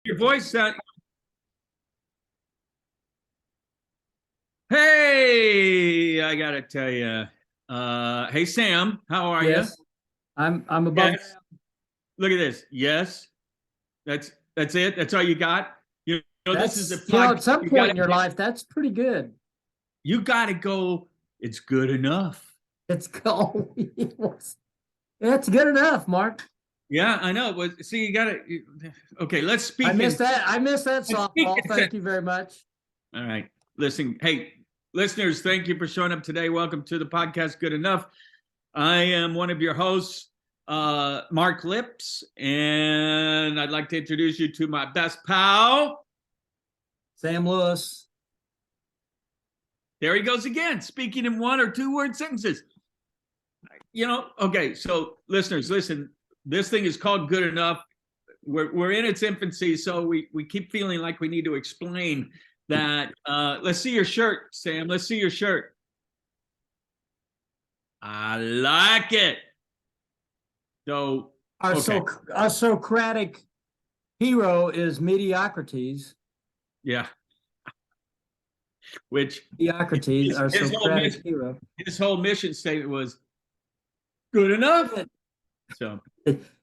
Your voice sound. Hey, I gotta tell you. Hey Sam, how are you? Yes, I'm above. Yes. Look at this. Yes. That's it. That's all you got. This is a That's podcast. at some You point gotta in your life, that's pretty good. you gotta go. It's good enough. It's go. It's good enough, Mark. Yeah, I know. But see, you gotta. Okay, let's I speak missed in. that. I missed that Let's speak softball. in. Thank you very much. All right. Listen, hey, listeners, thank you for showing up today. Welcome to the podcast, Good Enough. I am one of your hosts, Mark Lips, and I'd like to introduce you to my best pal. Sam Lewis. There he goes again, speaking in one or two word sentences. Okay, so listeners, listen, this thing is called Good Enough. We're in its infancy, so we keep feeling like we need to explain that. Let's see your shirt, Sam. Let's see your shirt. I like it. So, Our okay. so our Socratic hero is mediocrities. Yeah. Which Mediocrities, our his whole Socratic mission, hero. his whole mission statement was good enough. So,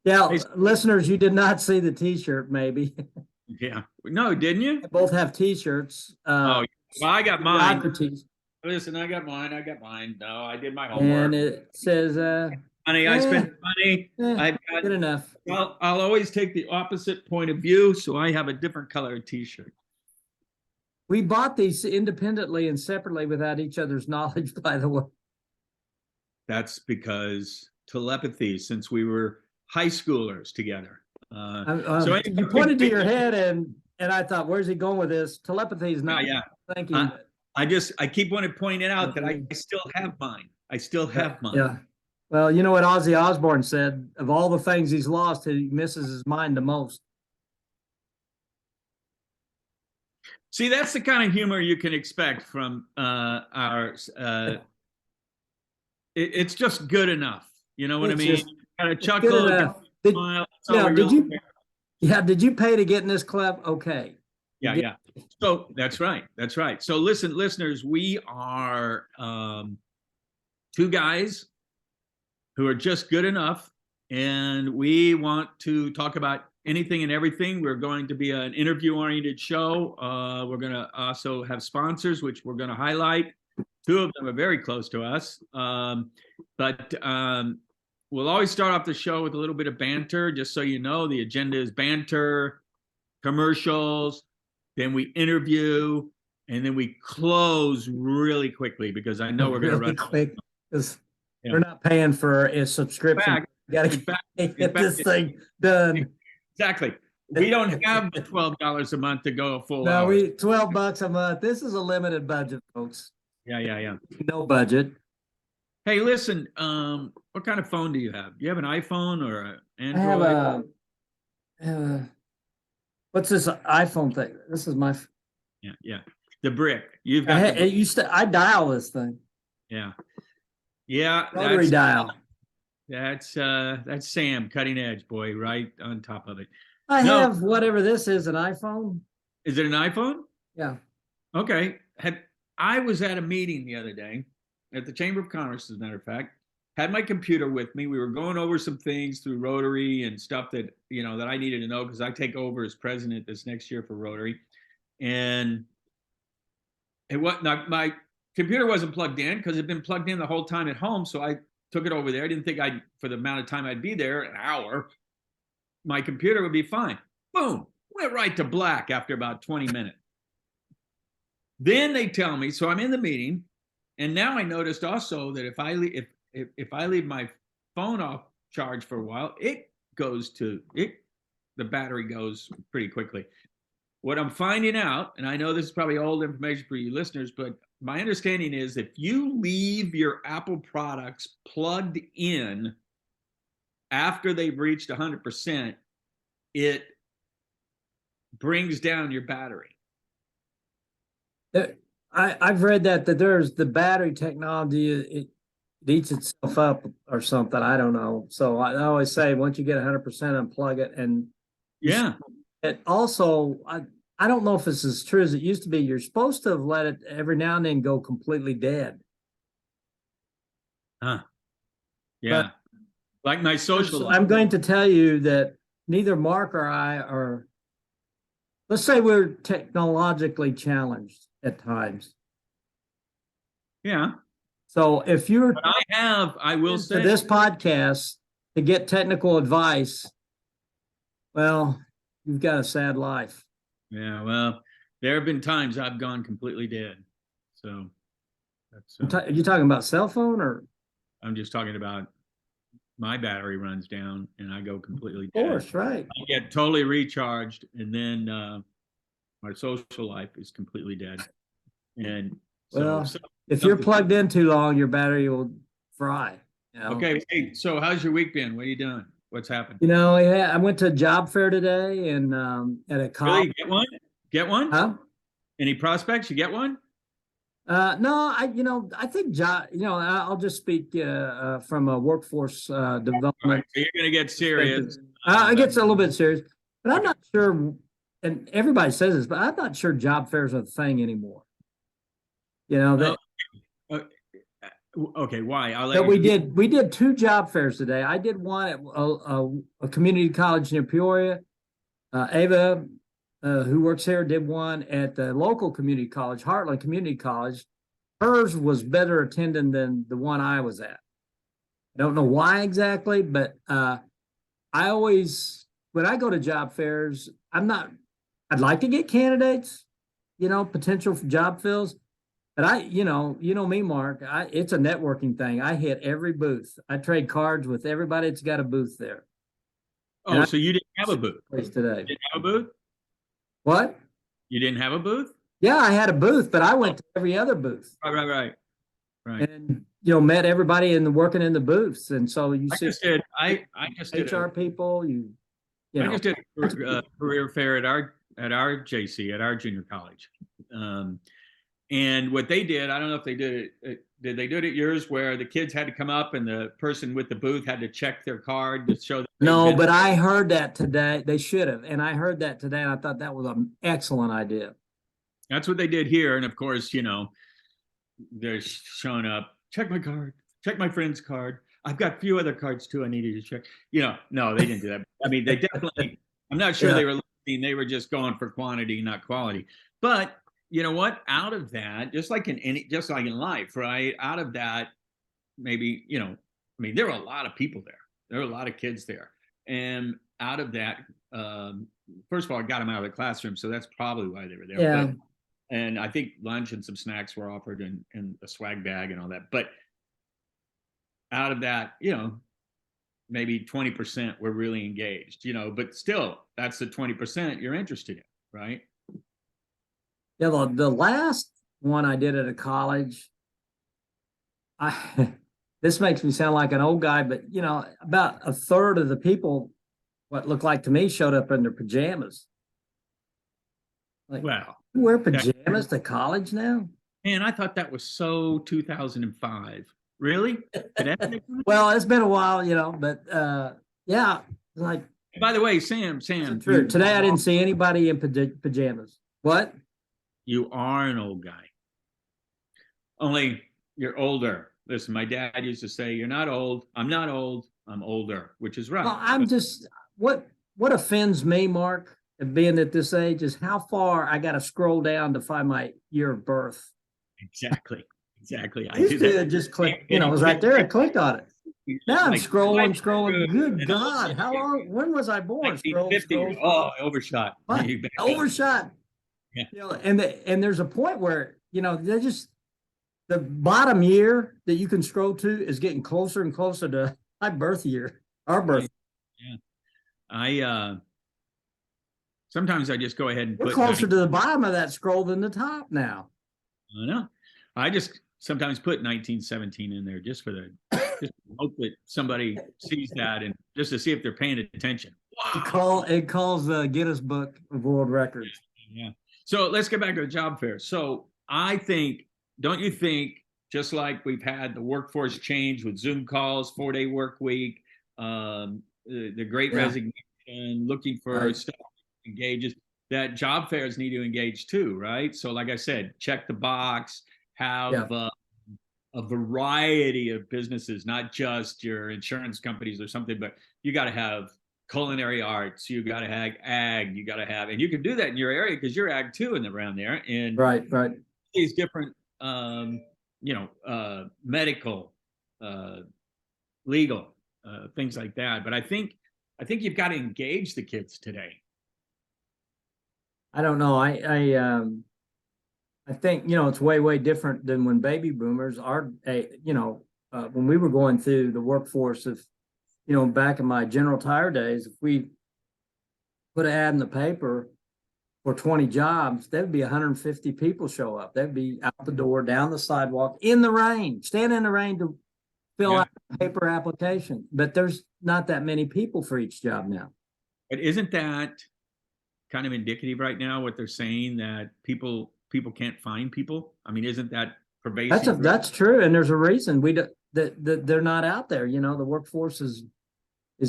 Yeah, hey, listeners, you did not see the T-shirt, maybe. yeah. No, didn't you? They both have T-shirts. Oh, well, I got mine. Mediocrities. Listen, I got mine. I got mine. No, I did my And homework. it says, Money, I spent money. I've got. good enough. Well, I'll always take the opposite point of view, so I have a different color T-shirt. We bought these independently and separately without each other's knowledge, by the way. That's because telepathy, since we were high schoolers together. So anyway, you pointed to your head, and I thought, where's he going with this? Telepathy is not thinking. I keep wanting to point it out that I still have mine. I still have mine. Yeah. Well, you know what Ozzy Osbourne said? Of all the things he's lost, he misses his mind the most. See, that's the kind of humor you can expect from our. It's just good enough. You know what I mean? Got a chuckle, got a smile. Did you pay to get in this club? Okay. Yeah. So that's right. That's right. So listen, listeners, we are two guys who are just good enough, and we want to talk about anything and everything. We're going to be an interview-oriented show. We're going to also have sponsors, which we're going to highlight. Two of them are very close to us. But we'll always start off the show with a little bit of banter, just so you know. The agenda is banter, commercials, then we interview, and then we close really quickly because I know we're going to run quick because we're not paying for a subscription. You got to get this thing done. Exactly. We don't have the $12 a month to go a full hour. No, $12 a month. This is a limited budget, folks. Yeah. No budget. Hey, listen, what kind of phone do you have? Do you have an iPhone or an Android? I have a what's this iPhone thing? This is my. Yeah. The brick. You've got. I dial this thing. Yeah. Rotary dial. That's Sam, cutting edge boy, right on top of it. I have whatever this is, an iPhone. Is it an iPhone? Yeah. Okay. I was at a meeting the other day at the Chamber of Commerce, as a matter of fact. Had my computer with me. We were going over some things through Rotary and stuff that that I needed to know because I take over as president this next year for Rotary, and my computer wasn't plugged in because it had been plugged in the whole time at home. So I took it over there. I didn't think for the amount of time I'd be there, an hour, my computer would be fine. Boom, went right to black after about 20 minutes. Then they tell me, so I'm in the meeting, and now I noticed also that if I leave my phone off charge for a while, the battery goes pretty quickly. What I'm finding out, and I know this is probably old information for you listeners, but my understanding is if you leave your Apple products plugged in after they've reached 100%, it brings down your battery. I've read that there's the battery technology, it eats itself up or something. I don't know. So I always say once you get 100%, unplug it and it also, I don't know if it's as true as it used to be. You're supposed to have let it every now and then go completely dead. Huh. Yeah. Like my social life. I'm going to tell you that neither Mark or I are, let's say we're technologically challenged at times. Yeah. So if you're But I will say, this podcast to get technical advice, well, you've got a sad life. yeah, well, there have been times I've gone completely dead. So that's, Are you talking about cell phone or? I'm just talking about my battery runs down and I go completely dead. Of course, right. I get totally recharged, and then my social life is completely dead. And well, so if you're plugged in too long, your battery will fry. You know? Okay. Hey, so how's your week been? What are you doing? What's happened? You know, yeah, I went to a job fair today and at a college. Really? Get one? Get one? Huh? Any prospects? You get one? No, I think I'll just speak from a workforce development. Right, so you're going to get serious. It gets a little bit serious, but I'm not sure. And everybody says this, but I'm not sure job fairs are the thing anymore. You know, okay, why? I'll let that we did 2 job fairs today. I did one at a community college near Peoria. Ava, who works here, did one at the local community college, Heartland Community College. Hers was better attended than the one I was at. I don't know why exactly, but I always, when I go to job fairs, I'd like to get candidates, potential for job fills. But you know me, Mark, it's a networking thing. I hit every booth. I trade cards with everybody that's got a booth there. Oh, so you didn't have a booth today? You didn't have a booth? What? You didn't have a booth? Yeah, I had a booth, but I went to every other booth. Right. And met everybody working in the booths, and so you I just did HR people. I just did a career fair at our JC, at our junior college. And what they did, I don't know if they did it. Did they do it at yours, where the kids had to come up and the person with the booth had to check their card to show that? No, but I heard that today. They should have, and I heard that today, and I thought that was an excellent idea. That's what they did here, and of course, they're showing up. Check my card. Check my friend's card. I've got a few other cards too I needed to check. No, they didn't do that. I mean, they definitely. I'm not sure they were looking. They were just going for quantity, not quality. But you know what? Out of that, just like in life, right? Out of that, maybe there were a lot of people there. There were a lot of kids there, and out of that, first of all, I got them out of the classroom, so that's probably why they were there. Yeah. And I think lunch and some snacks were offered and a swag bag and all that. But out of that, maybe 20% were really engaged, but still, that's the 20% you're interested in, right? Yeah, the last one I did at a college, this makes me sound like an old guy, but about a third of the people, what looked like to me, showed up in their pajamas. Like, wow, you wear pajamas to college now? Man, I thought that was so 2005. Really? Well, it's been a while, but yeah, like. By the way, Sam. True. Today I didn't see anybody in pajamas. What? You are an old guy. Only you're older. Listen, my dad used to say, "You're not old. I'm not old. I'm older," which is right. Well, I'm just what offends me, Mark, being at this age, is how far I got to scroll down to find my year of birth. Exactly. I used to just click. It was right there. I clicked on it. Now I'm scrolling. Good God, how long? When was I born? Scroll. Oh, I overshot. Overshot. Yeah. And there's a point where they just, the bottom year that you can scroll to is getting closer and closer to my birth year, our birth. Yeah. Sometimes I just go ahead and put closer to the bottom of that scroll than the top now. I know. I just sometimes put 1917 in there just hope that somebody sees that and just to see if they're paying attention. Wow. It calls the Guinness Book of World Records. Yeah. So let's get back to the job fair. So don't you think, just like we've had the workforce change with Zoom calls, 4-day work week, the great resignation, looking for stuff, engages, that job fairs need to engage too, right? So like I said, check the box, have a variety of businesses, not just your insurance companies or something, but you got to have culinary arts, you got to have ag, you got to have, and you can do that in your area because you're ag too and around there. And Right. these different, medical, legal, things like that. But I think you've got to engage the kids today. I don't know. I think, it's way different than when baby boomers are, when we were going through the workforce of, back in my General Tire days, if we put an ad in the paper for 20 jobs, there'd be 150 people show up. They'd be out the door, down the sidewalk, in the rain, stand in the rain to fill out a paper application. But there's not that many people for each job now. But isn't that kind of indicative right now, what they're saying, that people can't find people? I mean, isn't that pervasive? That's true, and there's a reason that they're not out there. The workforce is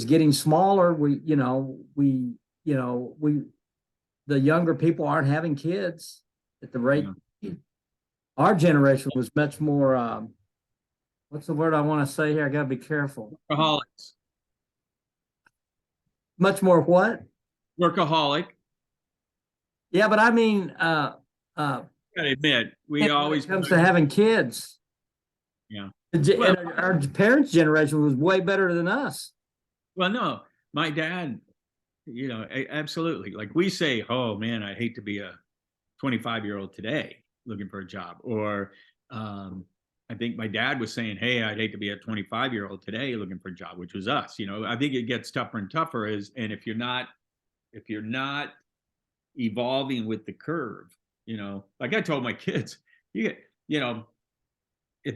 getting smaller. The younger people aren't having kids at the rate. Our generation was much more. What's the word I want to say here? I got to be careful. Workaholics. Much more what? Workaholic. Yeah, but I mean, I gotta admit, we always when it comes to having kids. Yeah. Well, our parents' generation was way better than us. Well, no, my dad, absolutely. Like we say, oh man, I hate to be a 25-year-old today looking for a job. Or I think my dad was saying, hey, I'd hate to be a 25-year-old today looking for a job, which was us. I think it gets tougher and tougher and if you're not evolving with the curve, like I told my kids, if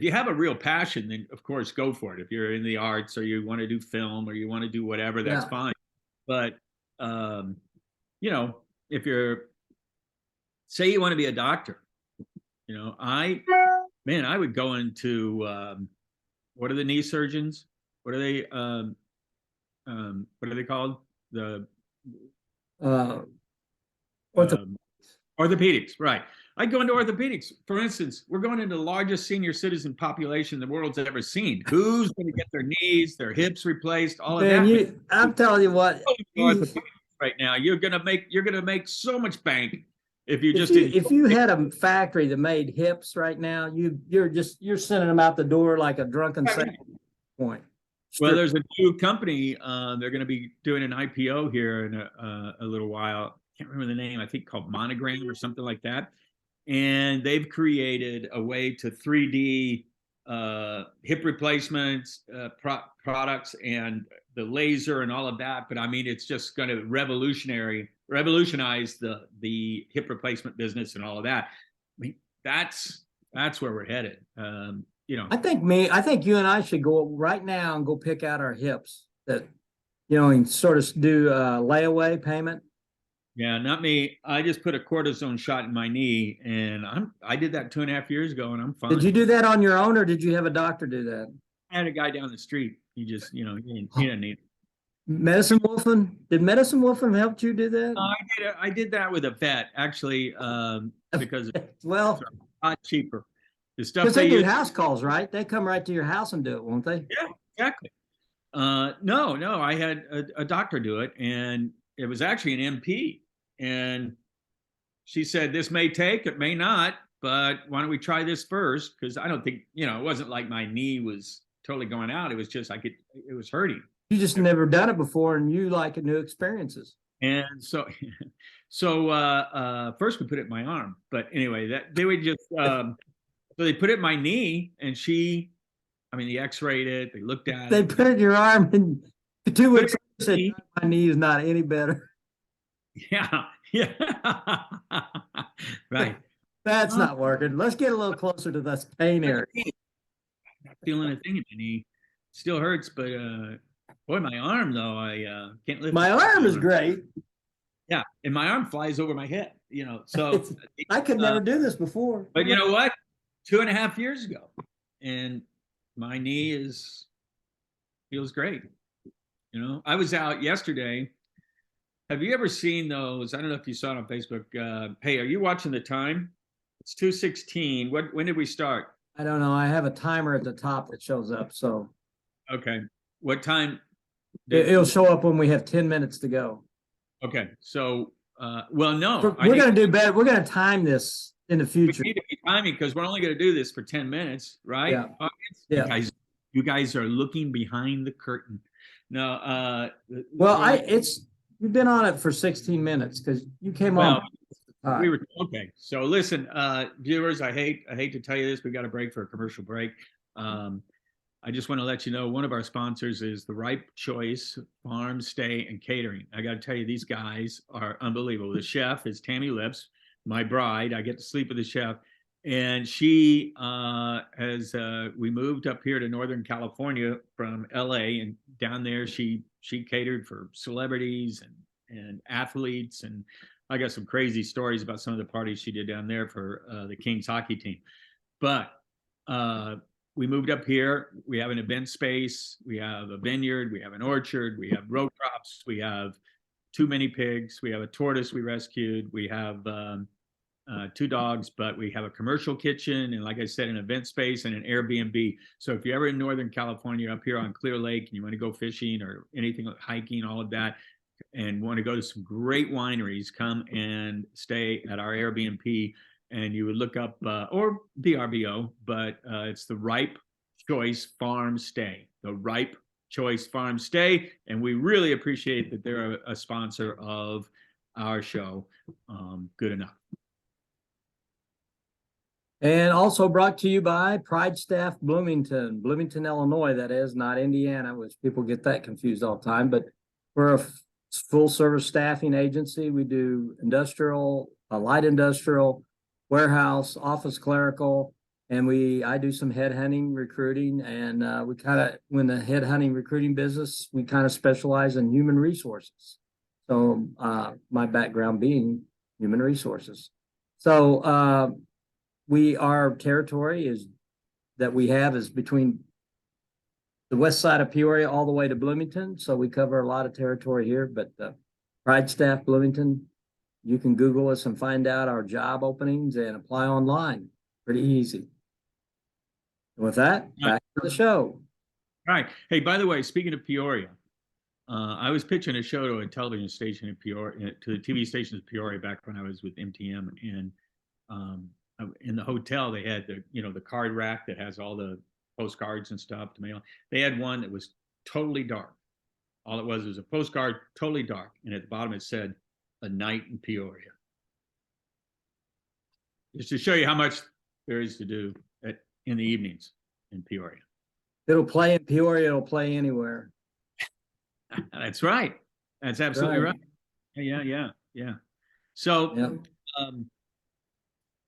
you have a real passion, then of course go for it. If you're in the arts or you want to do film or you want to do whatever, that's fine. But if you're, say you want to be a doctor, I would go into what are the knee surgeons? What are they called? The orthopedics, right? I'd go into orthopedics. For instance, we're going into the largest senior citizen population the world's ever seen. Who's going to get their knees, their hips replaced, all of that? I'm telling you what, right now, you're gonna make so much bank if you had a factory that made hips right now, you're sending them out the door like a drunken point. Well, there's a new company. They're going to be doing an IPO here in a little while. Can't remember the name. I think called Monogram or something like that. And they've created a way to 3D hip replacements, products, and the laser and all of that. But I mean, it's just going to revolutionize the hip replacement business and all of that. I mean, that's where we're headed. I think you and I should go right now and go pick out our hips that, and sort of do a layaway payment. Yeah, not me. I just put a cortisone shot in my knee, and I did that 2.5 years ago, and I'm fine. Did you do that on your own, or did you have a doctor do that? I had a guy down the street. He just, he didn't need it. Medicine Wolfen? Did Medicine Wolfen help you do that? I did that with a vet, actually, because it's a lot cheaper. The stuff because they do house calls, right? They come right to your house and do it, won't they? Yeah, exactly. No, I had a doctor do it, and it was actually an MP. And she said, this may take, it may not, but why don't we try this first? Because I don't think, it wasn't like my knee was totally going out. It was just it was hurting. You just never done it before, and you like new experiences. And so first we put it in my arm, but anyway, they would just so they put it in my knee, and they x-rayed it, they looked at it. They put it in your arm, and 2 weeks later said, my knee is not any better. Yeah. Right. That's not working. Let's get a little closer to this pain area. I'm not feeling a thing in my knee. Still hurts, but boy, my arm though, I can't lift. My arm is great. Yeah, and my arm flies over my head. So I could never do this before. But you know what? 2.5 years ago, and my knee feels great. I was out yesterday Have you ever seen those? I don't know if you saw it on Facebook. Hey, are you watching the time? It's 2:16. When did we start? I don't know. I have a timer at the top that shows up, so Okay. What time it'll did show up when we have 10 minutes to go. okay. So well no, We're going to do better. We're going to time this in the we future. need to be timing because we're only going to do this for 10 minutes, right? Yeah. Audience? Yeah. You guys are looking behind the curtain. No, Well, you've been on it for 16 minutes because you came well, on. we were okay. So listen, viewers, I hate to tell you this. We got a break for a commercial break. I just want to let you know one of our sponsors is the Ripe Choice Farm Stay and Catering. I got to tell you, these guys are unbelievable. The chef is Tammy Lips, my bride. I get to sleep with the chef, and she we moved up here to Northern California from LA, and down there she catered for celebrities and athletes, and I got some crazy stories about some of the parties she did down there for the Kings hockey team. But we moved up here. We have an event space. We have a vineyard. We have an orchard. We have row crops. We have too many pigs. We have a tortoise we rescued. We have 2 dogs, but we have a commercial kitchen. And like I said, an event space and an Airbnb. So if you're ever in Northern California up here on Clear Lake and you want to go fishing or anything like hiking, all of that, and want to go to some great wineries, come and stay at our Airbnb. And you would look up or VRBO, but it's the Ripe Choice Farm Stay, the Ripe Choice Farm Stay, and we really appreciate that they're a sponsor of our show. Good enough. And also brought to you by Pride Staff Bloomington, Illinois, that is, not Indiana, which people get that confused all the time. But we're a full service staffing agency. We do industrial, light industrial, warehouse, office clerical, and I do some headhunting recruiting. And we kind of, when the headhunting recruiting business, we kind of specialize in human resources. So my background being human resources. So our territory that we have is between the west side of Peoria all the way to Bloomington. So we cover a lot of territory here, but Pride Staff Bloomington, you can Google us and find out our job openings and apply online. Pretty easy. And with that, back to the show. All right. Hey, by the way, speaking of Peoria, I was pitching a show to a television station in Peoria, to the TV stations in Peoria back when I was with MTM, and in the hotel they had the card rack that has all the postcards and stuff to mail. They had one that was totally dark. All it was a postcard, totally dark, and at the bottom it said, "A night in Peoria." Just to show you how much there is to do in the evenings in Peoria. It'll play in Peoria, it'll play anywhere. That's right. That's absolutely right. Yeah. So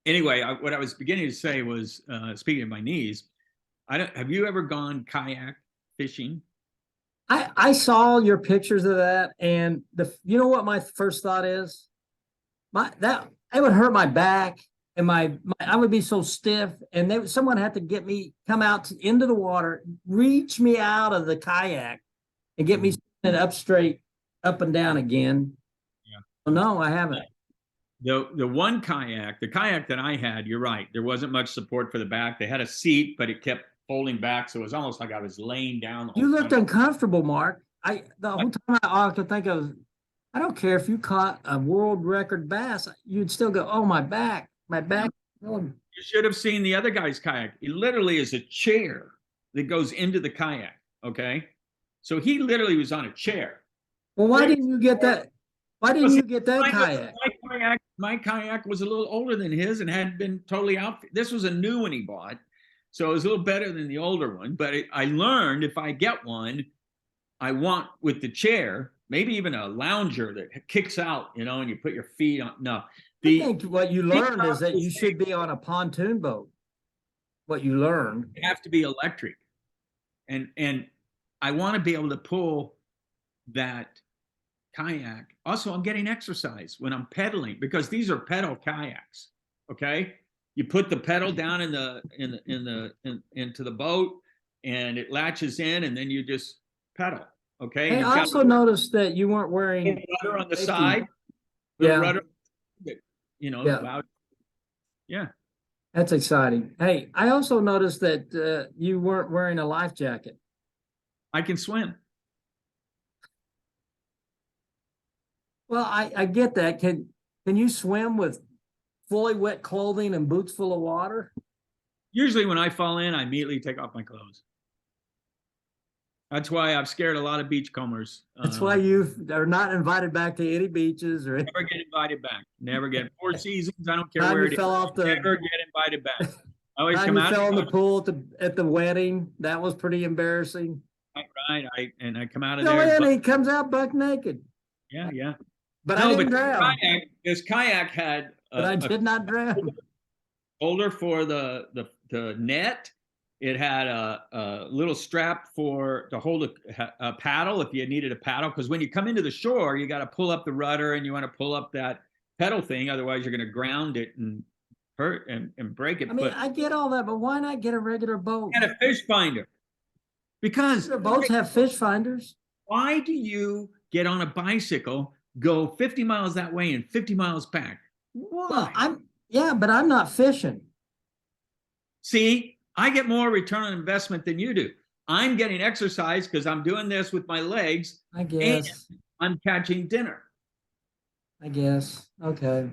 anyway, what I was beginning to say was, speaking of my knees, have you ever gone kayak fishing? I saw your pictures of that, and you know what my first thought is? It would hurt my back, and I would be so stiff, and someone had to come out into the water, reach me out of the kayak, and get me up straight, up and down again. Yeah. Well, no, I haven't. The kayak that I had, you're right. There wasn't much support for the back. They had a seat, but it kept folding back, so it was almost like I was laying down. You looked uncomfortable, Mark. The whole time I could think of, I don't care if you caught a world record bass, you'd still go, "Oh, my back." You should have seen the other guy's kayak. It literally is a chair that goes into the kayak. Okay, so he literally was on a chair. Well, why didn't you get that? Why didn't you get that kayak? My kayak was a little older than his and had been totally outfitted. This was a new one he bought, so it was a little better than the older one. But I learned if I get one, I want with the chair, maybe even a lounger that kicks out, and you put your feet on. No, I think what you learned is that you should be on a pontoon boat. What you learned, you have to be electric, and I want to be able to pull that kayak. Also, I'm getting exercise when I'm pedaling because these are pedal kayaks. Okay, you put the pedal down into the boat, and it latches in, and then you just pedal. Okay. Hey, And it's I got also noticed that you weren't a wearing rudder on the safety. side, little Yeah, rudder, that, yeah, allow, yeah. that's exciting. Hey, I also noticed that you weren't wearing a life jacket. I can swim. Well, I get that. Can you swim with fully wet clothing and boots full of water? Usually when I fall in, I immediately take off my clothes. That's why I've scared a lot of beachcombers. That's why you are not invited back to any beaches or Never get invited back. Never get 4 seasons. I don't care time where you it is. fell off the Never get invited back. I always time come you out. fell in the pool at the wedding. That was pretty embarrassing. Right. I come out of No, there. and But he comes out buck naked. yeah, yeah. But I No, didn't but drown. this kayak had But I a did not drown. holder for the net. It had a little strap to hold a paddle if you needed a paddle. Because when you come into the shore, you got to pull up the rudder and you want to pull up that pedal thing. Otherwise, you're going to ground it and hurt and break it. I mean, But I get all that, but why not get a regular boat? had a fish finder because Regular boats have fish finders. why do you get on a bicycle, go 50 miles that way and 50 miles back? Well, Why? yeah, but I'm not fishing. See, I get more return on investment than you do. I'm getting exercise because I'm doing this with my legs I and guess. I'm catching dinner. I guess. Okay.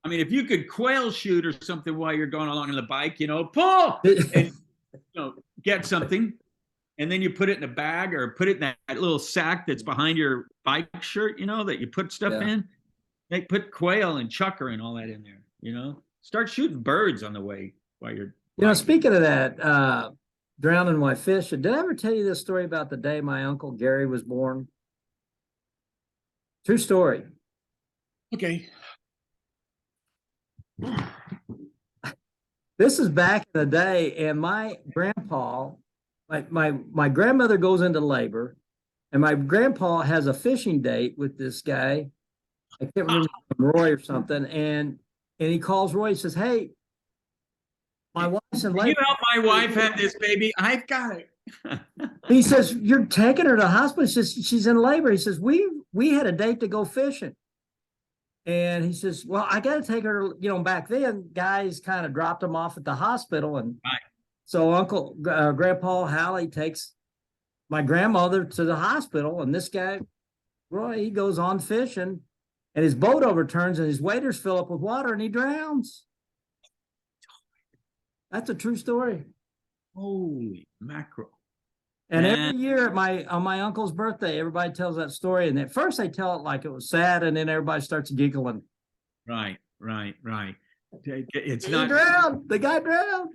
I mean, if you could quail shoot or something while you're going along on the bike, pull and get something, and then you put it in a bag or put it in that little sack that's behind your bike shirt, that you put stuff Yeah. in. They put quail and chucker and all that in there. Start shooting birds on the way while you're biking. Speaking of that, drowning my fish, did I ever tell you this story about the day my uncle Gary was born? True story. Okay. This is back in the day, and my grandpa, my grandmother goes into labor, and my grandpa has a fishing date with this guy. I can't remember Roy or something, and he calls Roy. He says, "Hey, my wife's in Can you labor." help my wife have this baby? I've got it. He says, "You're taking her to the hospital." He says, "She's in labor." He says, "We had a date to go fishing." And he says, "Well, I got to take her." Back then, guys kind of dropped them off at the hospital, and Right. so Grandpa Hallie takes my grandmother to the hospital, and this guy, Roy, he goes on fishing, and his boat overturns, and his waders fill up with water, and he drowns. That's a true story. Holy mackerel. And Man. every year on my uncle's birthday, everybody tells that story. And at first they tell it like it was sad, and then everybody starts giggling. Right. It's He not drowned. The guy drowned.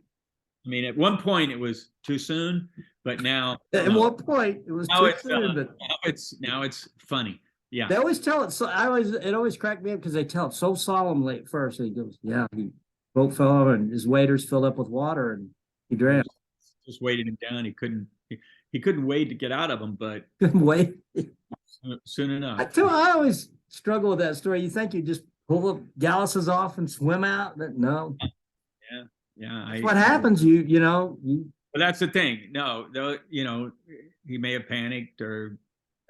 I mean, at one point it was too soon, but now At one point it was too soon, but now it's funny. Yeah. they always tell it. So it always cracked me up because they tell it so solemnly at first. He goes, "Yeah, he boat fell over and his waders filled up with water and he drowned." Just weighted him down. He couldn't wait to get out of them, but Couldn't wait. soon enough. I always struggle with that story. You think you just pull the galluses off and swim out? But no. Yeah. That's what happens. But that's the thing. No, he may have panicked or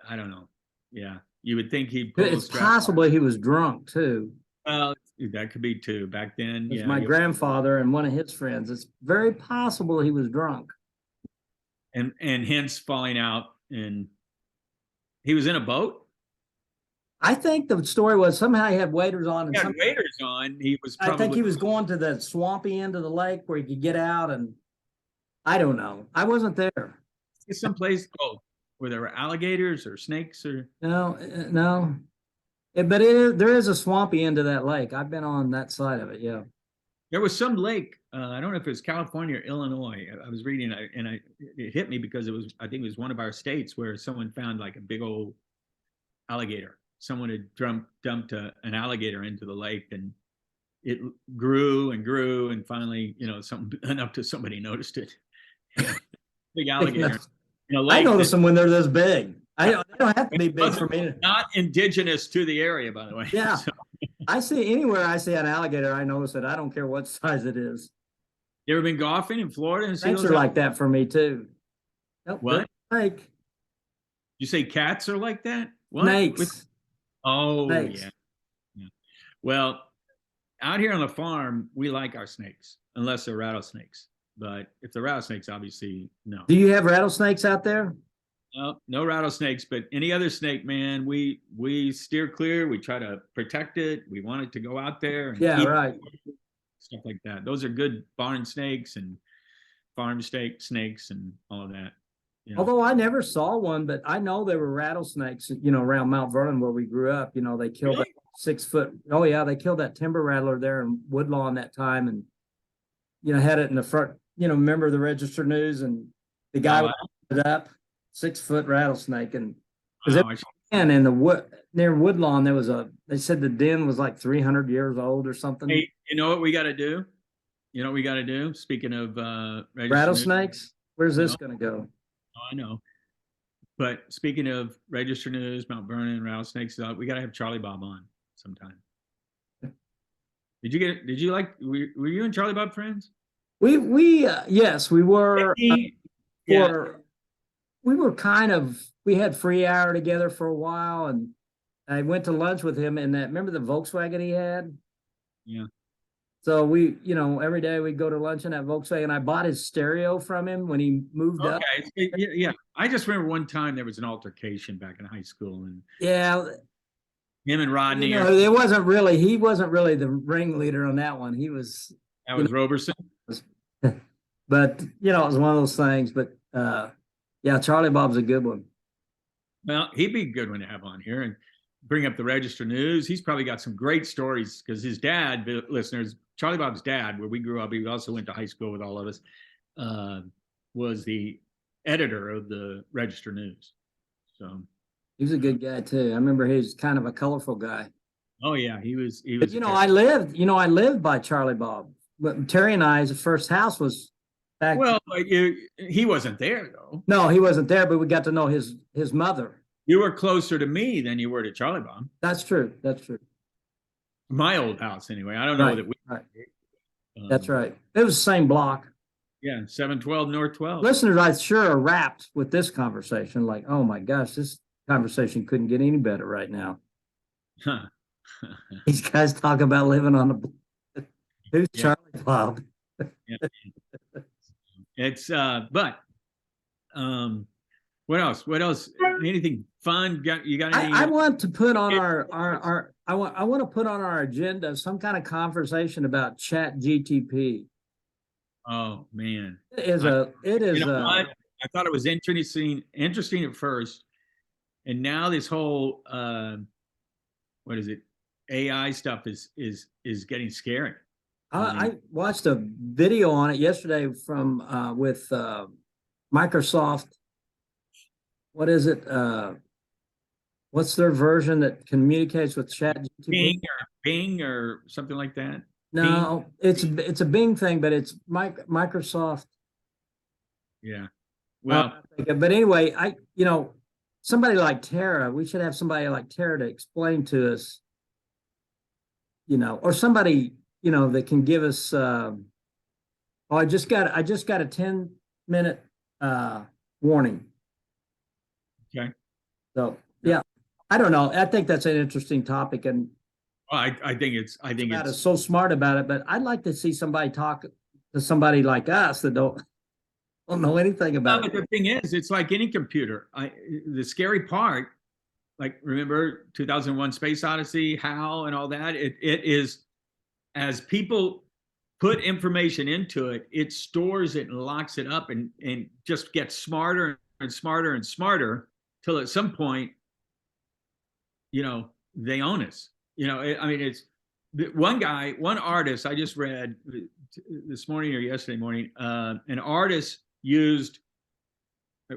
I don't know. Yeah. You would think he'd pull It's possible he was drunk too. Well, that could be too. Back then, It's my grandfather and one of his friends. It's very possible he was drunk. And hence falling out, and he was in a boat. I think the story was somehow he had waders on. He had waders on. He was. I think he was going to the swampy end of the lake where he could get out, and I don't know. I wasn't there. Someplace where there were alligators or snakes or no. But there is a swampy end of that lake. I've been on that side of it. Yeah. There was some lake. I don't know if it was California or Illinois. I was reading, it hit me because I think it was one of our states where someone found like a big old alligator. Someone had dumped an alligator into the lake, and it grew and grew, and finally, something enough to somebody noticed it. Big alligator. I notice them when they're this big. They don't have to be big for me. Not indigenous to the area, by the way. Yeah. So. Anywhere I see an alligator, I notice it. I don't care what size it is. You ever been golfing in Florida? And Snakes are like that for me too. What? Like You say cats are like that? What? Snakes. Oh, Snakes. yeah. Yeah. Well, out here on the farm, we like our snakes, unless they're rattlesnakes. But if they're rattlesnakes, obviously, no. Do you have rattlesnakes out there? No, no rattlesnakes, but any other snake, man, we steer clear. We try to protect it. We want it to go out there and Yeah, eat right. stuff like that. Those are good barn snakes and farm snakes and all of that. You know. Although I never saw one, but I know there were rattlesnakes, around Mount Vernon where we grew up. They killed Really? that 6 foot. Oh yeah, they killed that timber rattler there in Woodlawn that time, and had it in the front. Remember the Register News, and the guy Oh, put it up 6 foot rattlesnake, and because wow, and in the wood near Woodlawn there was they said the den was like 300 years old or something. hey, you know what we got to do? You know what we got to do? Speaking of Rattlesnakes? Where's this No. going to go? I know. But speaking of Register News, Mount Vernon, rattlesnakes, we got to have Charlie Bob on sometime. Did you like, were you and Charlie Bob friends? Yes, we were. Yeah. We had free hour together for a while, and I went to lunch with him in that. Remember the Volkswagen he had? Yeah. So every day we'd go to lunch in that Volkswagen. I bought his stereo from him when he moved up. Okay. Yeah. I just remember one time there was an altercation back in high school, and Yeah, him and Rodney. he wasn't really the ringleader on that one. He was. That was Roberson. But it was one of those things. But yeah, Charlie Bob's a good one. Well, he'd be a good one to have on here and bring up the Register News. He's probably got some great stories because his dad, listeners, Charlie Bob's dad, where we grew up, he also went to high school with all of us, was the editor of the Register News. So he was a good guy too. I remember he was kind of a colorful guy. Oh yeah, he was. But, I lived by Charlie Bob. But Terry and I's first house was back. Well, he wasn't there though. No, he wasn't there, but we got to know his mother. You were closer to me than you were to Charlie Bob. That's true. My old house, anyway. I don't know that we. Right. That's right. It was the same block. Yeah, 712 North 12. Listeners, I sure are wrapped with this conversation. Like, oh my gosh, this conversation couldn't get any better right now. Huh. These guys talk about living on the. Who's Charlie Bob? Yeah. It's but what else? Anything fun? You got any? I want to put on I want to put on our agenda some kind of conversation about ChatGtp. Oh man, It is what? I thought it was interesting at first, and now this whole what is it? AI stuff is getting scary. I watched a video on it yesterday from with Microsoft. What is it? What's their version that communicates with ChatGPT? Bing or something like that. No, Bing? It's a Bing thing, but it's Microsoft. Yeah. Well, but anyway, somebody like Tara, we should have somebody like Tara to explain to us, or somebody, that can give us, I just got a 10-minute warning. Okay. So, yeah, I don't know. I think that's an interesting topic, and I think it's so smart about it, but I'd like to see somebody talk to somebody like us that don't know anything about it. But the thing is, it's like any computer. The scary part, like remember 2001 Space Odyssey, HAL and all that, it is, as people put information into it, it stores it and locks it up and just gets smarter and smarter and smarter till at some point, they own us. It's one artist I just read this morning or yesterday morning, an artist used,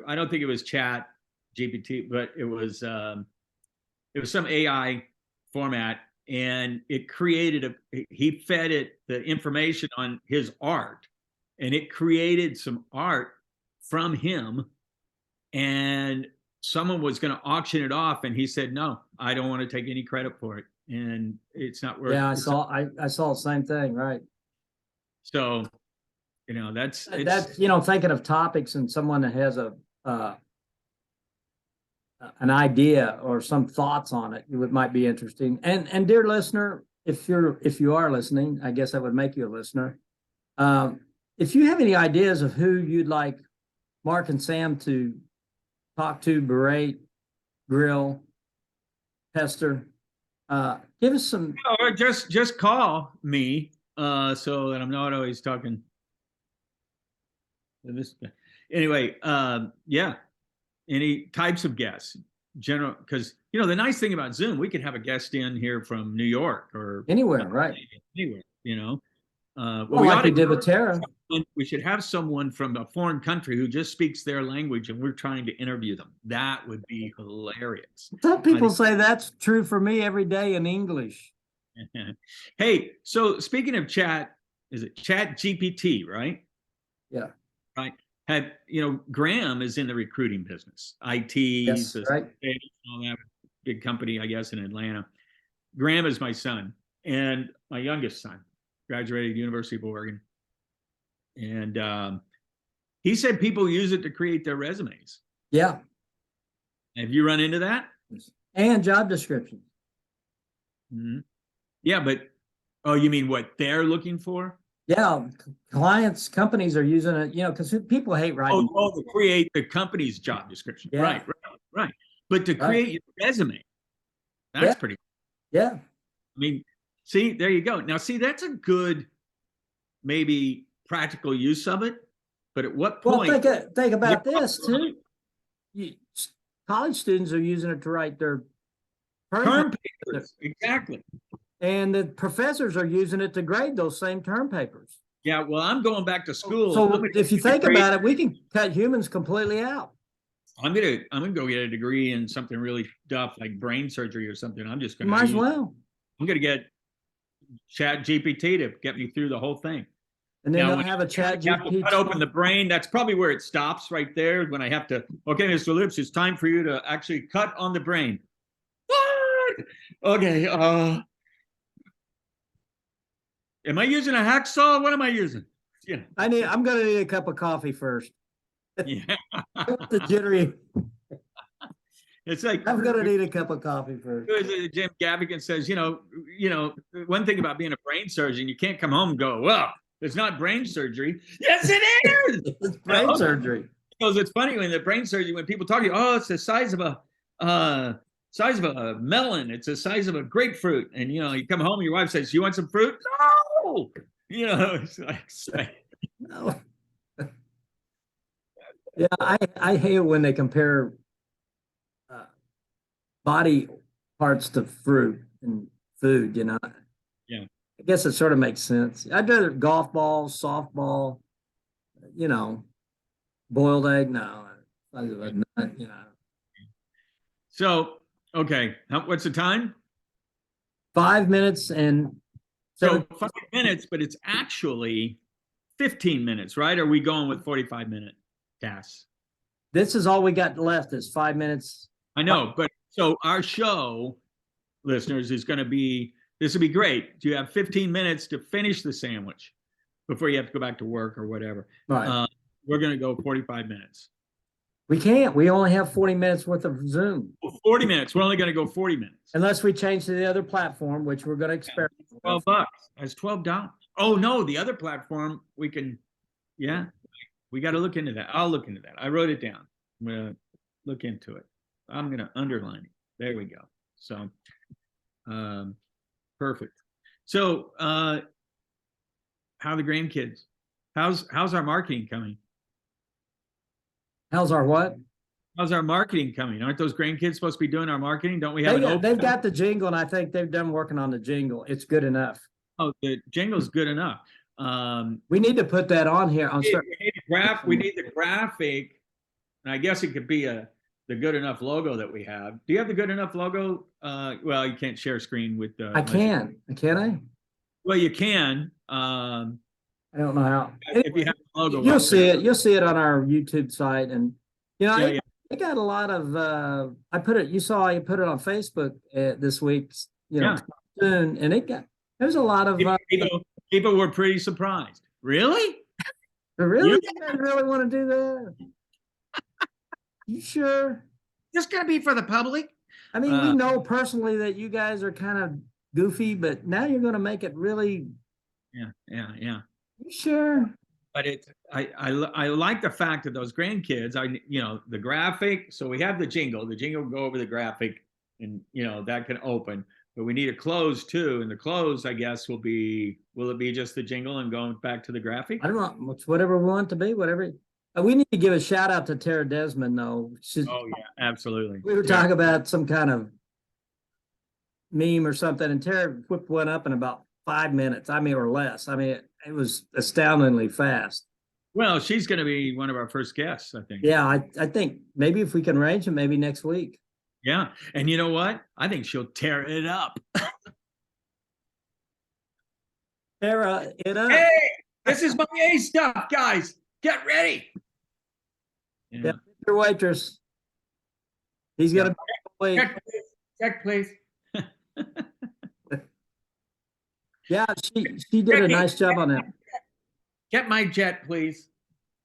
I don't think it was ChatGPT, but it was some AI format, and it created he fed it the information on his art, and it created some art from him, and someone was going to auction it off, and he said, no, I don't want to take any credit for it, and it's not worth. Yeah, I saw the same thing, right? So that's thinking of topics and someone that has an idea or some thoughts on it, it might be interesting. And dear listener, if you are listening, I guess that would make you a listener. If you have any ideas of who you'd like Mark and Sam to talk to, berate, grill, pester, give us some. Or just call me so that I'm not always talking to this guy. Anyway, yeah, any types of guests, general, because the nice thing about Zoom, we could have a guest in here from New York or Anywhere, right? Anywhere, Well, we like ought we to did with Tara. we should have someone from a foreign country who just speaks their language and we're trying to interview them. That would be hilarious. Some people say that's true for me every day in English. Hey, so speaking of chat, is it ChatGPT, right? Yeah. Right. Graham is in the recruiting business, IT, Yes, right. all that big company, I guess, in Atlanta. Graham is my son and my youngest son, graduated University of Oregon. And he said people use it to create their resumes. Yeah. Have you run into that? And job descriptions. Mm-hmm. Yeah, but you mean what they're looking for? Yeah, companies are using it, because people hate writing. To create the company's job description. Yeah. Right. But to create your resume, that's pretty. Yeah. I mean, see, there you go. Now, see, that's a good, maybe practical use of it. But at what point? Well, think about this too. College students are using it to write their term papers. Exactly. And the professors are using it to grade those same term papers. Yeah, well, I'm going back to school. So if you think about it, we can cut humans completely out. I'm gonna go get a degree in something really tough like brain surgery or something. I'm just gonna. Might as well. I'm gonna get ChatGPT to get me through the whole thing. And then they'll have a ChatGPT. Cut open the brain. That's probably where it stops right there. When I have to. Okay, Mr. Lips, it's time for you to actually cut on the brain. What? Okay. Am I using a hacksaw? What am I using? Yeah. I'm gonna need a cup of coffee first. Yeah. The jittery. It's like I'm gonna need a cup of coffee first. Jim Gaffigan says, one thing about being a brain surgeon, you can't come home and go, well, it's not brain surgery. Yes, it is. It's brain surgery. Because it's funny when the brain surgery, when people talk to you, it's the size of a melon. It's the size of a grapefruit. And, you come home, your wife says, you want some fruit? No. It's like no. Yeah, I hate when they compare body parts to fruit and food, Yeah. I guess it sort of makes sense. I'd rather golf ball, softball, boiled egg. No, So, okay. What's the time? 5 minutes and. So 5 minutes, but it's actually 15 minutes, right? Or are we going with 45-minute tasks? This is all we got left is 5 minutes. I know, but so our show, listeners, is going to be, this would be great. You have 15 minutes to finish the sandwich before you have to go back to work or whatever. Right. We're going to go 45 minutes. We can't. We only have 40 minutes worth of Zoom. 40 minutes. We're only going to go 40 minutes. Unless we change to the other platform, which we're going to experiment with. $12. That's $12. Oh, no, the other platform, we can, yeah, we got to look into that. I'll look into that. I wrote it down. I'm going to look into it. I'm going to underline it. There we go. So, perfect. So, how are the grandkids? How's our marketing coming? How's our what? How's our marketing coming? Aren't those grandkids supposed to be doing our marketing? Don't we have they've got the jingle, and I think they've done working on the jingle. It's good enough. Oh, the jingle's good enough. We need to put that on here. We need the graphic. And I guess it could be the good enough logo that we have. Do you have the good enough logo? Well, you can't share screen with the. I can. Can I? Well, you can. I don't know how. If you have the logo, you'll see it. You'll see it on our YouTube site, and yeah. It got a lot of. I put it. You saw I put it on Facebook this week. Soon, and there's a lot of people were pretty surprised. Really? Really? You guys really want to do that? You sure? this going to be for the public? I mean, we know personally that you guys are kind of goofy, but now you're going to make it really. Yeah. You sure? But I like the fact that those grandkids, the graphic. So we have the jingle will go over the graphic, and that can open. But we need a close too, and the close, I guess, will it be just the jingle and going back to the graphic? I don't know. It's whatever we want it to be. Whatever. We need to give a shout out to Tara Desmond, though. Oh yeah, absolutely. We were talking about some kind of meme or something, and Tara whipped one up in about 5 minutes. I mean, or less. I mean, it was astoundingly fast. Well, she's going to be one of our first guests, I think. Yeah, I think maybe if we can arrange it, maybe next week. Yeah, and you know what? I think she'll tear it up. Tara, it up. Hey, this is my A stuff, guys. Get ready. Yeah, your waitress. He's gonna wait. Check, please. Yeah, she did a nice job on that. Get my jet, please.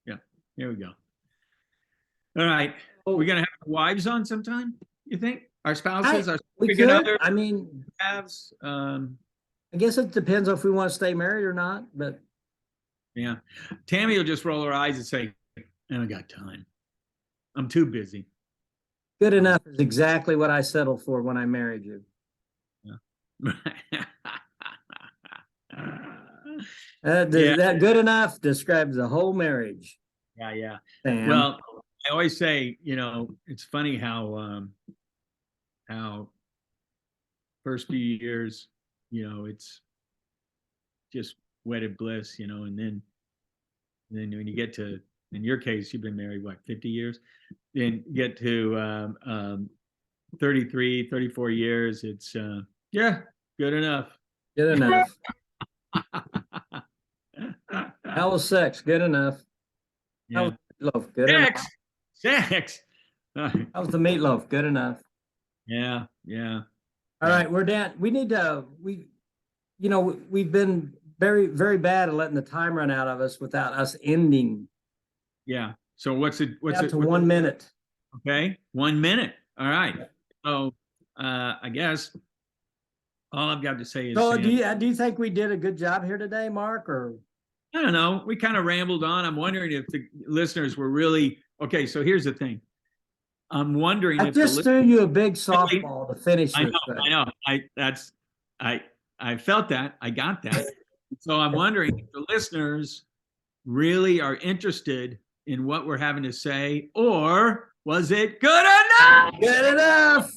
Yeah, here we go. All right. We're gonna have our wives on sometime, you think? Our spouses, our we significant could. others, I mean, halves. I guess it depends if we want to stay married or not, but Yeah. Tammy will just roll her eyes and say, I don't got time. I'm too busy. good enough is exactly what I settled for when I married you. That good enough describes the whole marriage. Yeah. Sam. Well, I always say, it's funny how first few years, it's just wedded bliss, and then when you get to, in your case, you've been married, what, 50 years? Then get to 33, 34 years, it's, good enough. Good enough. How was sex? Good enough. Yeah. How was meatloaf? Good enough. Sex. How was the meatloaf? Good enough. Yeah. All right, we're down. We need to, we've been very, very bad at letting the time run out of us without us ending. Yeah. So what's it? To 1 minute. Okay. 1 minute. All right. So I guess all I've got to say is. So do you think we did a good job here today, Mark? Or I don't know. We kind of rambled on. I'm wondering if the listeners were really okay. So here's the thing. I'm wondering I if just threw you a big softball to finish this thing. I know. I felt that. I got that. So I'm wondering if the listeners really are interested in what we're having to say, or was it good enough? Good enough.